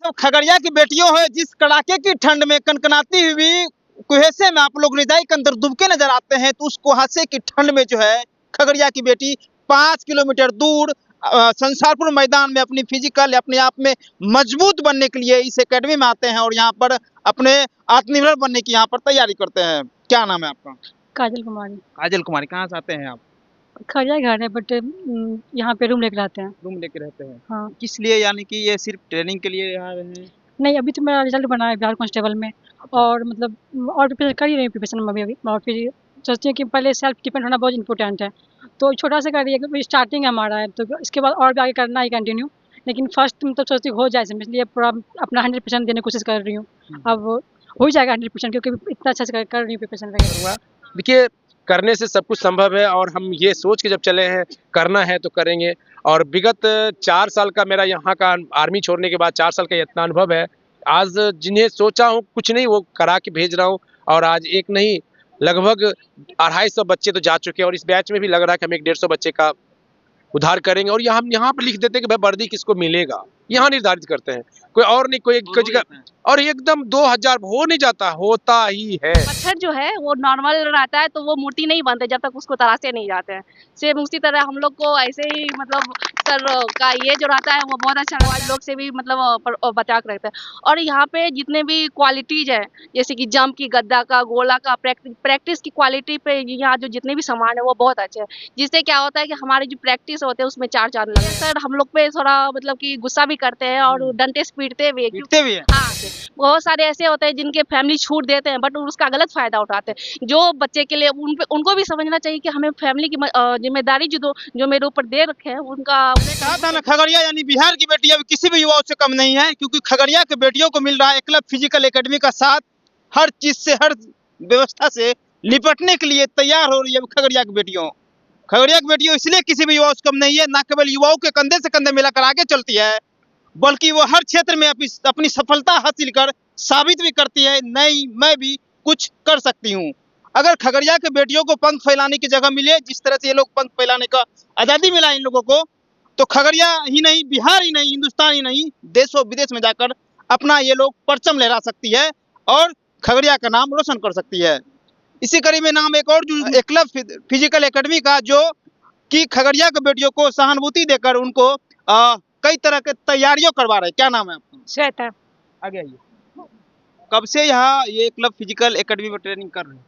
सब खगड़िया की बेटियों है, जिस कड़ाके की ठंड में कनकनाती हुई कुहेसे में आप लोग रजाई के अंदर डूबके नजर आते हैं, तो उस कुहासे की ठंड में जो है खगड़िया की बेटी 5 किलोमीटर दूर संसारपुर मैदान में अपनी फिजिकल अपने आप में मजबूत बनने के लिए इस एकेडमी में आते हैं और यहाँ पर अपने आत्मनिर्भर बनने की यहाँ पर तैयारी करते हैं। क्या नाम है आपका? काजल कुमारी। काजल कुमारी, कहाँ से आते हैं आप? खड़िया घर है बट यहाँ पे रूम लेकर रहते हैं। रूम लेके रहते हैं? हाँ। किस लिए, यानी कि ये सिर्फ ट्रेनिंग के लिए यहाँ रहे हैं? नहीं, अभी तो मेरा रिजल्ट बना है बिहार कांस्टेबल में और मतलब और प्रिपरेशन कर ही रही हूँ प्रिपरेशन में अभी और फिर सोचती हूँ कि पहले सेल्फ डिपेंड होना बहुत इंपॉर्टेंट है, तो छोटा सा कर रही है, स्टार्टिंग हमारा है, तो इसके बाद और भी आगे करना ही कंटिन्यू, लेकिन फर्स्ट मतलब सोचती हो जाए इसलिए पूरा अपना 100% देने की कोशिश कर रही हूँ। अब हो ही जाएगा 100% क्योंकि इतना अच्छा से कर रही हूँ प्रिपरेशन वगैरह। देखिए, करने से सब कुछ संभव है और हम ये सोच के जब चले हैं करना है तो करेंगे। और विगत 4 साल का मेरा यहाँ का आर्मी छोड़ने के बाद 4 साल का इतना अनुभव है, आज जिन्हें सोचा हूँ कुछ नहीं वो करा के भेज रहा हूँ। और आज एक नहीं लगभग 250 बच्चे तो जा चुके हैं और इस बैच में भी लग रहा है कि हम 150 बच्चे का उद्धार करेंगे। और हम यहाँ पे लिख देते हैं कि भाई वर्दी किसको मिलेगा, यहाँ निर्धारित करते हैं, कोई और नहीं, कोई जगह। और एकदम 2000 हो नहीं जाता, होता ही है। पत्थर जो है वो नॉर्मल रहता है तो वो मूर्ति नहीं बनते जब तक उसको तराशे नहीं जाते हैं। सेम उसी तरह हम लोग को ऐसे ही मतलब सर का ये जो रहता है वो बहुत अच्छा आज लोग से भी मतलब बचा के रखते हैं। और यहाँ पे जितने भी क्वालिटीज है जैसे कि जंप की, गद्दा का, गोला का, प्रैक्टिस की क्वालिटी पे यहाँ जो जितने भी सामान है वो बहुत अच्छे हैं, जिससे क्या होता है कि हमारी जो प्रैक्टिस होते हैं उसमें 4 चांद लगते हैं। सर हम लोग पे थोड़ा मतलब कि गुस्सा भी करते हैं और डंडे से पीटते भी है। हाँ, बहुत सारे ऐसे होते हैं जिनके फैमिली छूट देते हैं बट उसका गलत फायदा उठाते हैं। जो बच्चे के लिए उनको भी समझना चाहिए कि हमें फैमिली की जिम्मेदारी जो मेरे ऊपर दे रखे हैं उनका। कहा था ना, खगड़िया यानी बिहार की बेटी अब किसी भी युवाओं से कम नहीं है, क्योंकि खगड़िया के बेटियों को मिल रहा है एकलव्य फिजिकल एकेडमी का साथ। हर चीज से, हर व्यवस्था से निपटने के लिए तैयार हो रही है खगड़िया की बेटियों। खगड़िया की बेटियों इसलिए किसी भी युवाओं से कम नहीं है, न केवल युवाओं के कंधे से कंधे मिलाकर आगे चलती है, बल्कि वो हर क्षेत्र में अपनी सफलता हासिल कर साबित भी करती है, नहीं मैं भी कुछ कर सकती हूँ। अगर खगड़िया के बेटियों को पंख फैलाने की जगह मिले, जिस तरह से ये लोग पंख फैलाने का आजादी मिला इन लोगों को, तो खगड़िया ही नहीं, बिहार ही नहीं, हिंदुस्तान ही नहीं, देशों विदेश में जाकर अपना ये लोग परचम लहरा सकती है और खगड़िया का नाम रोशन कर सकती है। इसी कड़ी में नाम एक और एकलव्य फिजिकल एकेडमी का, जो कि खगड़िया के बेटियों को सहानुभूति देकर उनको कई तरह के तैयारियों करवा रहे हैं। क्या नाम है आपका? श्वेता। आगे आइए। कब से यहाँ ये क्लब फिजिकल एकेडमी में ट्रेनिंग कर रहे हैं?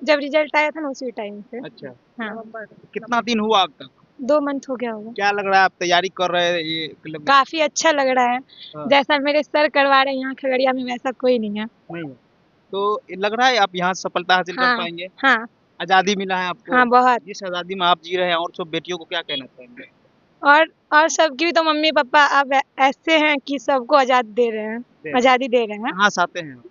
जब रिजल्ट आया था ना उसी टाइम से। अच्छा। हाँ। कितना दिन हुआ अब तक? 2 मंथ हो गया होगा। क्या लग रहा है, आप तैयारी कर रहे हैं ये क्लब? काफी अच्छा लग रहा है। हाँ। जैसा मेरे सर करवा रहे हैं यहाँ खगड़िया में वैसा कोई नहीं है। नहीं है तो लग रहा है आप यहाँ सफलता हासिल कर पाएंगे? हाँ। आजादी मिला है आपको? हाँ, बहुत। जिस आजादी में आप जी रहे हैं, और सब बेटियों को क्या कहना चाहेंगे? और सबकी भी तो मम्मी पापा अब ऐसे हैं कि सबको आजादी दे रहे हैं। कहाँ से आते हैं?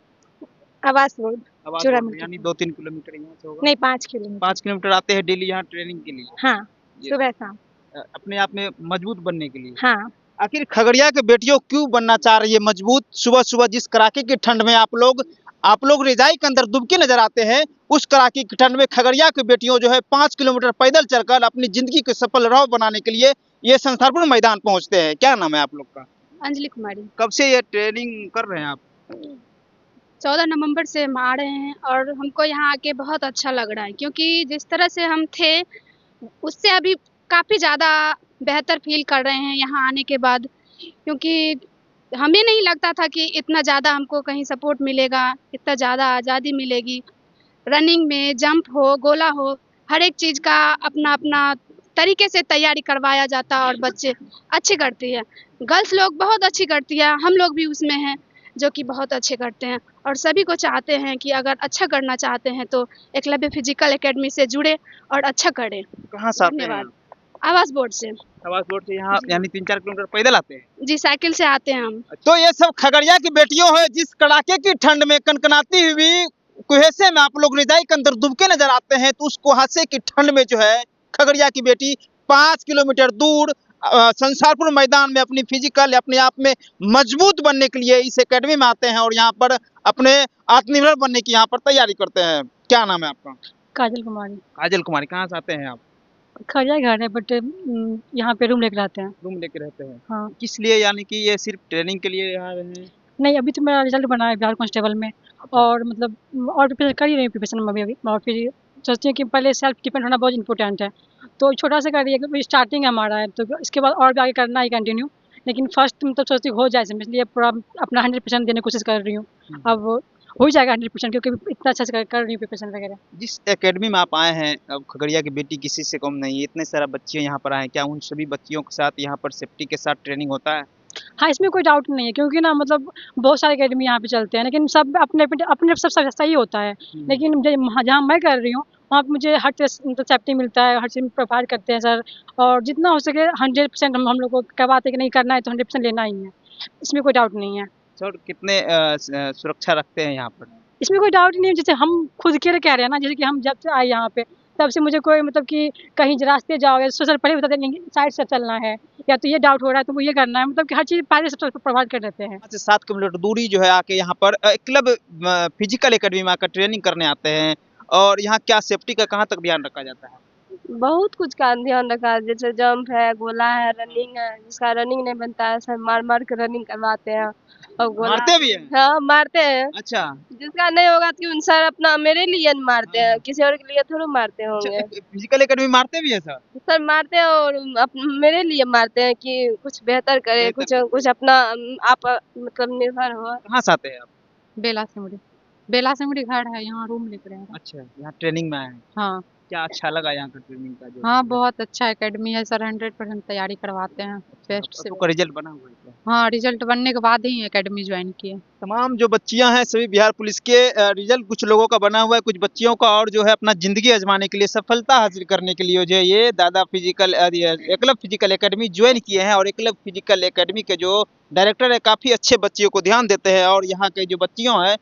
आवास रोड। यानी 2-3 किलोमीटर यहाँ से होगा? नहीं, 5 किलोमीटर। 5 किलोमीटर आते हैं डेली यहाँ ट्रेनिंग के लिए? हाँ, सुबह शाम। अपने आप में मजबूत बनने के लिए? हाँ। आखिर खगड़िया के बेटियों क्यों बनना चाह रही है मजबूत? सुबह सुबह जिस कड़ाके की ठंड में आप लोग रजाई के अंदर डूबके नजर आते हैं, उस कड़ाके की ठंड में खगड़िया की बेटियों जो है 5 किलोमीटर पैदल चलकर अपनी जिंदगी को सफल राह बनाने के लिए ये संसारपुर मैदान पहुंचते हैं। क्या नाम है आप लोग का? अंजलि कुमारी। कब से ये ट्रेनिंग कर रहे हैं आप? 14 नवंबर से हम आ रहे हैं और हमको यहाँ आके बहुत अच्छा लग रहा है क्योंकि जिस तरह से हम थे उससे अभी काफ़ी ज़्यादा बेहतर फील कर रहे हैं यहाँ आने के बाद, क्योंकि हमें नहीं लगता था कि इतना ज़्यादा हमको कहीं सपोर्ट मिलेगा, इतना ज़्यादा आज़ादी मिलेगी। रनिंग में जंप हो, गोला हो, हर एक चीज़ का अपना अपना तरीके से तैयारी करवाया जाता है और बच्चे अच्छे करती है। गर्ल्स लोग बहुत अच्छी करती है, हम लोग भी उसमें हैं जो कि बहुत अच्छे करते हैं और सभी को चाहते हैं कि अगर अच्छा करना चाहते हैं तो एकलव्य फिजिकल एकेडमी से जुड़े और अच्छा करें। कहाँ से आते हैं? आवास बोर्ड से। आवास बोर्ड से यहाँ यानी 3-4 किलोमीटर पैदल आते हैं? जी, साइकिल से आते हैं हम। तो ये सब खगड़िया की बेटियों है, जिस कड़ाके की ठंड में कनकनाती हुई कुहेसे में आप लोग रजाई के अंदर डूबके नजर आते हैं, तो उस कुहासे की ठंड में जो है खगड़िया की बेटी 5 किलोमीटर दूर संसारपुर मैदान में अपनी फिजिकल अपने आप में मजबूत बनने के लिए इस एकेडमी में आते हैं और यहाँ पर अपने आत्मनिर्भर बनने की यहाँ पर तैयारी करते हैं। क्या नाम है आपका? काजल कुमारी। काजल कुमारी, कहाँ से आते हैं आप? खड़िया घर है बट यहाँ पे रूम लेके रहते हैं। रूम लेके रहते हैं? हाँ। किस लिए, यानी कि ये सिर्फ ट्रेनिंग के लिए यहाँ रहे हैं? नहीं, अभी तो मेरा रिजल्ट बना है बिहार कांस्टेबल में और मतलब और प्रिपरेशन कर ही रही हूँ प्रिपरेशन में अभी और फिर सोचती हूँ कि पहले सेल्फ डिपेंड होना बहुत इंपॉर्टेंट है। तो छोटा सा कर रही है, स्टार्टिंग है हमारा है, तो इसके बाद और भी आगे करना है कंटिन्यू। लेकिन फर्स्ट मतलब सोचती हूँ हो जाए इसमें, इसलिए पूरा अपना 100% देने की कोशिश कर रही हूँ। अब हो ही जाएगा 100% क्योंकि इतना अच्छा से कर रही हूँ प्रिपरेशन वगैरह। जिस एकेडमी में आप आए हैं, अब खगड़िया की बेटी किसी से कम नहीं है, इतने सारा बच्चे यहाँ पर आए हैं, क्या उन सभी बच्चियों के साथ यहाँ पर सेफ्टी के साथ ट्रेनिंग होता है? हाँ, इसमें कोई डाउट नहीं है क्योंकि ना मतलब बहुत सारे अकेडमी यहाँ पे चलते हैं, लेकिन सब अपने सब सही होता है। लेकिन जहाँ मैं कर रही हूँ वहाँ पे मुझे हर मतलब सेफ्टी मिलता है, हर चीज़ प्रोवाइड करते हैं सर। और जितना हो सके 100% हम लोग को करवाते हैं कि नहीं करना है तो 100% लेना ही है, इसमें कोई डाउट नहीं है। सर कितने सुरक्षा रखते हैं यहाँ पर? इसमें कोई डाउट ही नहीं है, जैसे हम खुद के लिए कह रहे हैं ना, जैसे कि हम जब से आए यहाँ पे तब से मुझे कोई मतलब कि कहीं रास्ते जाओगे तो सर पहले बताते हैं साइड से चलना है या तो ये डाउट हो रहा है तो वो ये करना है, मतलब कि हर चीज़ पहले से प्रोवाइड कर देते हैं। 5 से 7 किलोमीटर दूरी जो है आके यहाँ पर क्लब फिजिकल एकेडमी में आकर ट्रेनिंग करने आते हैं, और यहाँ क्या सेफ्टी का कहाँ तक ध्यान रखा जाता है? बहुत कुछ का ध्यान रखा है, जैसे जंप है, गोला है, रनिंग है। जिसका रनिंग नहीं बनता है सर मार मार के रनिंग करवाते हैं। और गोला मारते भी हैं? हाँ मारते हैं। अच्छा। जिसका नहीं होगा तो सर अपना मेरे लिए मारते हैं, किसी और के लिए थोड़ा मारते होंगे। फिजिकल एकेडमी मारते भी है सर? सर मारते हैं और मेरे लिए मारते हैं कि कुछ बेहतर करे, कुछ कुछ अपना आप मतलब निर्भर हो। कहाँ से आते हैं आप? बेला सिमड़ी घर है, यहाँ रूम लेकर रहे हैं। अच्छा, यहाँ ट्रेनिंग में आए हैं। हाँ क्या अच्छा लगा यहाँ का ट्रेनिंग का जो? हाँ, बहुत अच्छा एकेडमी है सर, 100% तैयारी करवाते हैं बेस्ट से। आपका रिजल्ट बना हुआ है क्या? हाँ, रिजल्ट बनने के बाद ही एकेडमी ज्वाइन किए। तमाम जो बच्चियां हैं सभी बिहार पुलिस के, रिजल्ट कुछ लोगों का बना हुआ है, कुछ बच्चियों का, और जो है अपना जिंदगी आजमाने के लिए, सफलता हासिल करने के लिए जो है ये दादा physical Eklavya physical academy join किए हैं। और एकलव्य फिजिकल एकेडमी के जो डायरेक्टर है काफ़ी अच्छे बच्चियों को ध्यान देते हैं, और यहाँ के जो बच्चियों हैं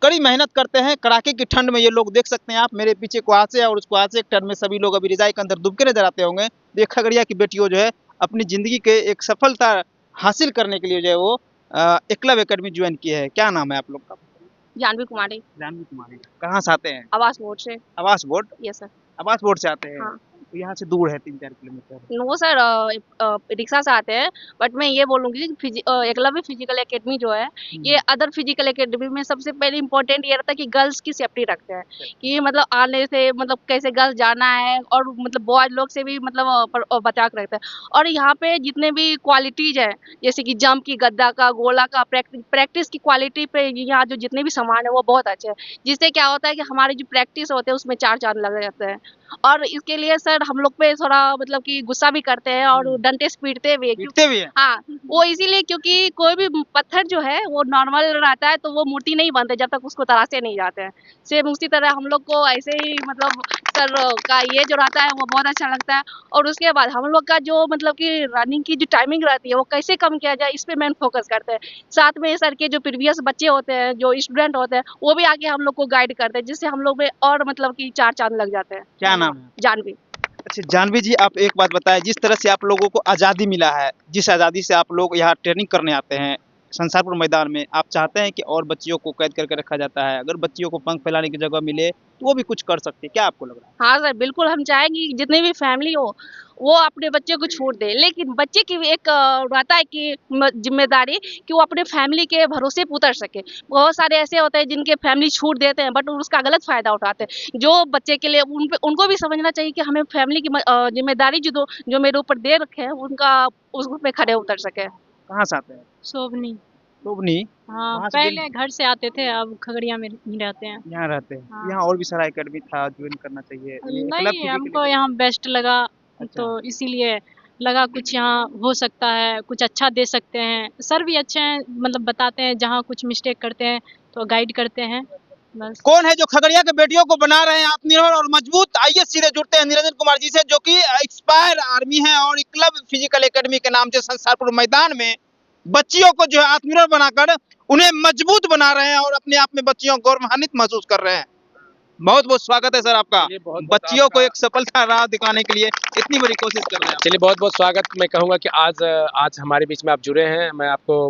कड़ी मेहनत करते हैं। कड़ाके की ठंड में ये लोग देख सकते हैं आप, मेरे पीछे कुहासे है और उस कुहासे के ठंड में सभी लोग अभी रजाई के अंदर डूबके नजर आते होंगे। ये खगड़िया की बेटियों जो है अपनी जिंदगी के एक सफलता हासिल करने के लिए जो है वो एकलव्य एकेडमी ज्वाइन किए हैं। क्या नाम है आप लोग का? जानवी कुमारी। जानवी कुमारी। कहाँ से आते हैं? आवास बोर्ड से। आवास बोर्ड? Yes sir. आवास बोर्ड से आते हैं? हाँ। तो यहाँ से दूर है 3-4 किलोमीटर। नो सर, रिक्शा से आते हैं। बट मैं ये बोलूँगी कि एकलव्य फिजिकल एकेडमी जो है ये अदर फिजिकल एकेडमी में सबसे पहले इम्पोर्टेंट ये रहता है कि गर्ल्स की सेफ्टी रखते हैं, कि मतलब आने से मतलब कैसे गर्ल्स जाना है, और मतलब बॉयज लोग से भी मतलब बचा के रखते हैं। और यहाँ पे जितने भी क्वालिटीज है, जैसे कि जंप की, गद्दा का, गोला का, प्रैक्टिस की क्वालिटी पे यहाँ जो जितने भी सामान है वो बहुत अच्छे हैं, जिससे क्या होता है कि हमारी जो प्रैक्टिस होते हैं उसमें 4 चांद लग जाते हैं। और इसके लिए सर हम लोग पे थोड़ा मतलब कि गुस्सा भी करते हैं और डंडे से पीटते भी हैं। हाँ, वो इसीलिए क्योंकि कोई भी पत्थर जो है वो नॉर्मल रहता है तो वो मूर्ति नहीं बनते जब तक उसको तराशे नहीं जाते हैं। सेम उसी तरह हम लोग को ऐसे ही मतलब सर का ये जो रहता है वो बहुत अच्छा लगता है। और उसके बाद हम लोग का जो मतलब कि रनिंग की जो टाइमिंग रहती है वो कैसे कम किया जाए इस पे मेन फोकस करते हैं। साथ में सर के जो प्रीवियस बच्चे होते हैं, जो स्टूडेंट होते हैं, वो भी आके हम लोग को गाइड करते हैं, जिससे हम लोग में और मतलब कि 4 चांद लग जाते हैं। क्या नाम है? जानवी। अच्छा जानवी जी, आप एक बात बताएं, जिस तरह से आप लोगों को आज़ादी मिला है, जिस आज़ादी से आप लोग यहाँ ट्रेनिंग करने आते हैं संसारपुर मैदान में, आप चाहते हैं कि और बच्चियों को कैद करके रखा जाता है, अगर बच्चियों को पंख फैलाने की जगह मिले तो वो भी कुछ कर सकती है, क्या आपको लग रहा है? हाँ सर, बिल्कुल हम चाहेंगे कि जितनी भी फैमिली हो वो अपने बच्चे को छूट दे, लेकिन बच्चे की भी एक रहता है कि जिम्मेदारी कि वो अपने फैमिली के भरोसे पे उतर सके। बहुत सारे ऐसे होते हैं जिनके फैमिली छूट देते हैं बट उसका गलत फायदा उठाते हैं। जो बच्चे के लिए उनको भी समझना चाहिए कि हमें फैमिली की जिम्मेदारी जो मेरे ऊपर दे रखे हैं उनका उस पे खड़े उतर सके। कहाँ से आते हैं? शोभनी। शोभनी? हाँ, पहले घर से आते थे, अब खगड़िया में ही रहते हैं। यहाँ रहते हैं? हाँ। यहाँ और भी सारा एकेडमी था, ज्वाइन करना चाहिए। ये क्लब नहीं, फिजिकल हमको यहाँ बेस्ट लगा अच्छा। तो इसीलिए लगा कुछ यहाँ हो सकता है, कुछ अच्छा दे सकते हैं। सर भी अच्छे हैं, मतलब बताते हैं जहाँ कुछ मिस्टेक करते हैं तो गाइड करते हैं बस। कौन है जो खगड़िया के बेटियों को बना रहे हैं आत्मनिर्भर और मजबूत? आइए सीधे जुड़ते हैं निरंजन कुमार जी से, जो कि एक्सपायर आर्मी है और क्लब फिजिकल एकेडमी के नाम से संसारपुर मैदान में बच्चियों को जो है आत्मनिर्भर बनाकर उन्हें मजबूत बना रहे हैं और अपने आप में बच्चियों को गौरवान्वित महसूस कर रहे हैं। बहुत बहुत स्वागत है सर आपका। बच्चियों को एक सफलता राह दिखाने के लिए इतनी बड़ी कोशिश कर रहे हैं। चलिए बहुत बहुत स्वागत। मैं कहूँगा कि आज हमारे बीच में आप जुड़े हैं, मैं आपको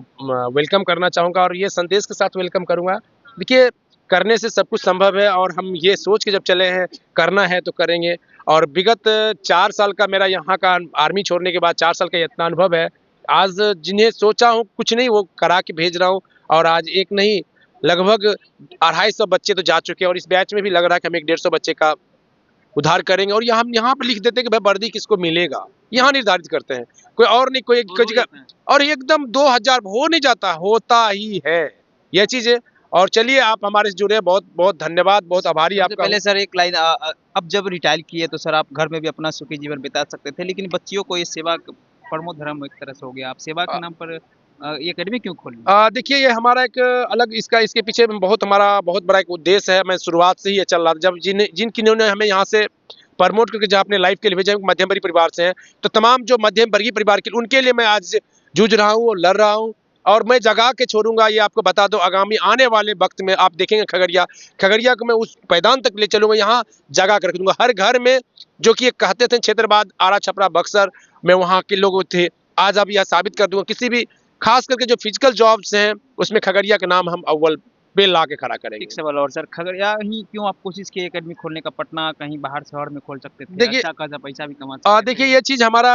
वेलकम करना चाहूँगा और ये संदेश के साथ वेलकम करूँगा। देखिए, करने से सब कुछ संभव है और हम ये सोच के जब चले हैं करना है तो करेंगे। और विगत 4 साल का मेरा यहाँ का आर्मी छोड़ने के बाद 4 साल का इतना अनुभव है। आज जिन्हें सोचा हूँ कुछ नहीं वो करा के भेज रहा हूँ और आज एक नहीं लगभग 250 बच्चे तो जा चुके हैं और इस बैच में भी लग रहा है कि हम एक 150 बच्चे का उद्धार करेंगे। और हम यहाँ पर लिख देते हैं कि भाई वर्दी किसको मिलेगा, यहाँ निर्धारित करते हैं, कोई और नहीं, कोई जगह और एकदम 2000 हो नहीं जाता, होता ही है यह चीज है। और चलिए आप हमारे से जुड़े, बहुत बहुत धन्यवाद, बहुत आभारी आपका। पहले सर एक लाइन, अब जब रिटायर किए तो सर आप घर में भी अपना सुखी जीवन बिता सकते थे, लेकिन बच्चियों को ये सेवा परमो धर्म एक तरह से हो गया, आप सेवा के नाम पर ये एकेडमी क्यों खोली? देखिए ये हमारा एक अलग इसके पीछे हमारा बहुत बड़ा एक उद्देश्य है। मैं शुरुआत से ही ये चल रहा था, जब जिन किन्होंने हमें यहाँ से प्रमोट करके जहाँ अपने लाइफ के लिए भेजा, मध्यम वर्गीय परिवार से हैं, तो तमाम जो मध्यम वर्गीय परिवार के उनके लिए मैं आज जूझ रहा हूँ और लड़ रहा हूँ और मैं जगा के छोड़ूंगा। ये आपको बता दो, आगामी आने वाले वक्त में आप देखेंगे खगड़िया को मैं उस मैदान तक ले चलूंगा, यहाँ जगा कर रख दूंगा। हर घर में जो कि कहते थे क्षेत्रवाद, आरा छपरा बक्सर में वहाँ के लोग थे, आज अब यह साबित कर दूंगा। किसी भी खास करके जो फिजिकल जॉब्स हैं उसमें खगड़िया के नाम हम अव्वल पे ला के खड़ा करेंगे। ठीक सवाल। और सर खगड़िया ही क्यों आप कोशिश किए एकेडमी खोलने का? पटना कहीं बाहर शहर में खोल सकते थे, देखिए अच्छा खासा पैसा भी कमा सकते थे। देखिए ये चीज हमारा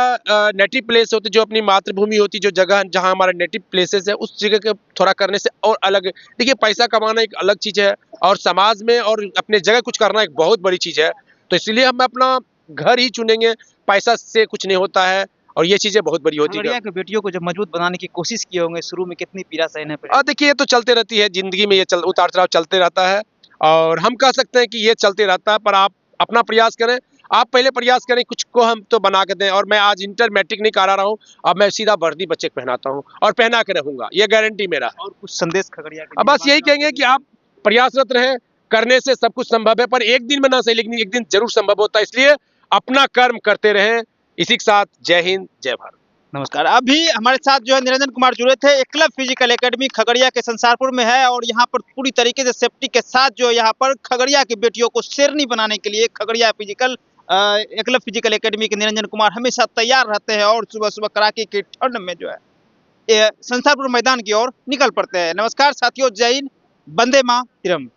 नेटिव प्लेस होती, जो अपनी मातृभूमि होती, जो जगह जहाँ हमारा नेटिव प्लेसेस है, उस जगह के थोड़ा करने से और अलग। देखिए पैसा कमाना एक अलग चीज है और समाज में और अपने जगह कुछ करना एक बहुत बड़ी चीज है, तो इसलिए हम अपना घर ही चुनेंगे, पैसा से कुछ नहीं होता है और ये चीजें बहुत बड़ी होती है। खगड़िया के बेटियों को जब मजबूत बनाने की कोशिश किए होंगे, शुरू में कितनी पीड़ा सहना पड़ी? देखिए ये तो चलते रहती है जिंदगी में, ये उतार चढ़ाव चलते रहता है और हम कह सकते हैं कि ये चलते रहता है, पर आप अपना प्रयास करें, आप पहले प्रयास करें, कुछ को हम तो बना के दें। और मैं आज इंटर मैट्रिक नहीं करा रहा हूँ, अब मैं सीधा वर्दी बच्चे को पहनाता हूँ और पहना के रहूंगा, ये गारंटी मेरा है। और कुछ संदेश खगड़िया के? अब बस यही कहेंगे कि आप प्रयासरत रहें, करने से सब कुछ संभव है, पर एक दिन में ना सही लेकिन एक दिन जरूर संभव होता है, इसलिए अपना कर्म करते रहें। इसी के साथ जय हिंद, जय भारत। नमस्कार। अभी हमारे साथ जो है निरंजन कुमार जुड़े थे। एकलव्य फिजिकल एकेडमी खगड़िया के संसारपुर में है और यहाँ पर पूरी तरीके से सेफ्टी के साथ जो यहाँ पर खगड़िया की बेटियों को शेरनी बनाने के लिए खगड़िया एकलव्य फिजिकल एकेडमी के निरंजन कुमार हमेशा तैयार रहते हैं और सुबह सुबह कड़ाके की ठंड में जो है ये संसारपुर मैदान की ओर निकल पड़ते हैं। नमस्कार साथियों, जय हिंद, वंदे मातरम।